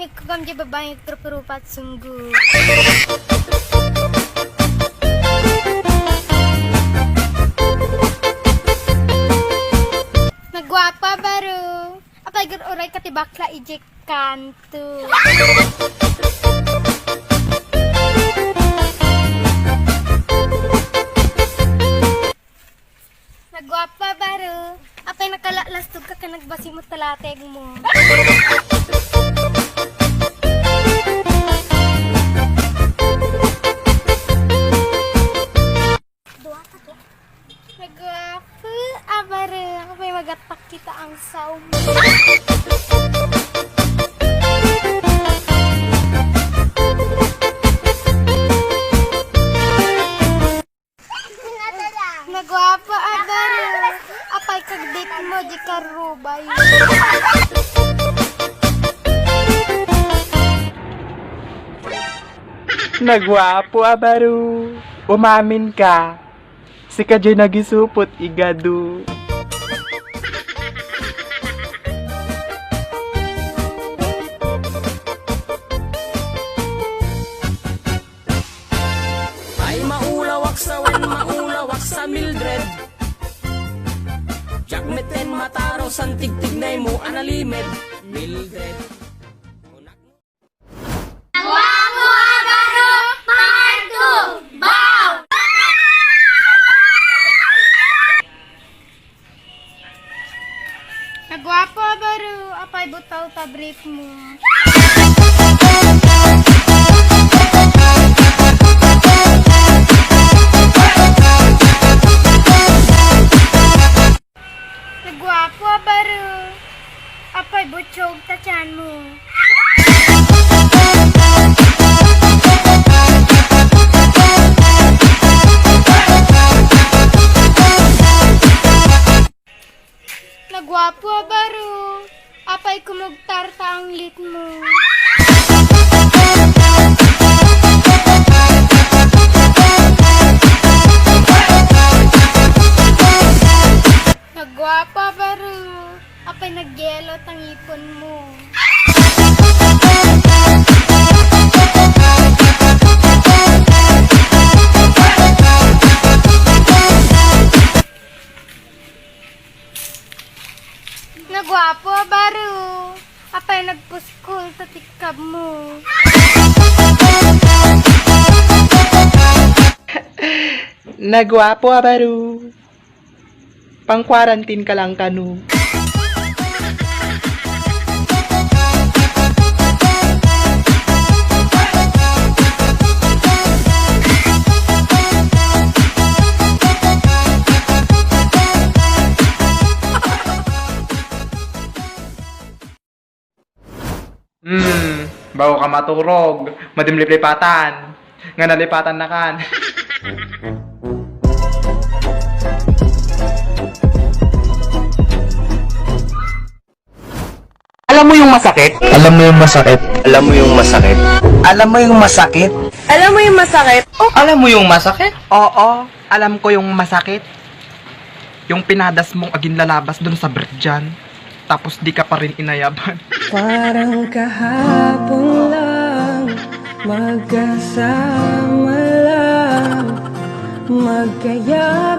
Nagkanyag ko gamdi babaeng trupurupat sungguh. Nagwapa baru. Apay uray katibakla ijek kanto. Nagwapa baru. Apay nakalalastog ka nagbasi mo talateg mo. Nagwapa baru. Apay magatak kita ang saum. Nagwapa baru. Apay kagdik mo di karubay. Nagwapo baru. Umamin ka. Si Kadyo nagisupot igadu. Ay maulawak sa Mildred. Jakmeten mataro san tigtignay mo analimed Mildred. Nagwapo baru. Apay butaw ta brief mo. Nagwapo baru. Apay butchog ta tiyan mo. Nagwapo baru. Apay kumugtar ta ang lit mo. Nagwapo baru. Apay nagyelo tang ipon mo. Nagwapo baru. Apay nagpuskul ta tikab mo. Nagwapo baru. Pang-quarantine ka lang kanu. Bago ka maturog, madimlip-lipatan. Nga nalipatan na kan. Alam mo yung masakit? Alam mo yung masakit? Alam mo yung masakit? Alam mo yung masakit? Alam mo yung masakit? Alam mo yung masakit? Oo, alam ko yung masakit. Yung pinadas mong aging lalabas dun sa Bridjan. Tapos di ka pa rin inayaban. Parang kahapon lang, magkasama lang, magkaya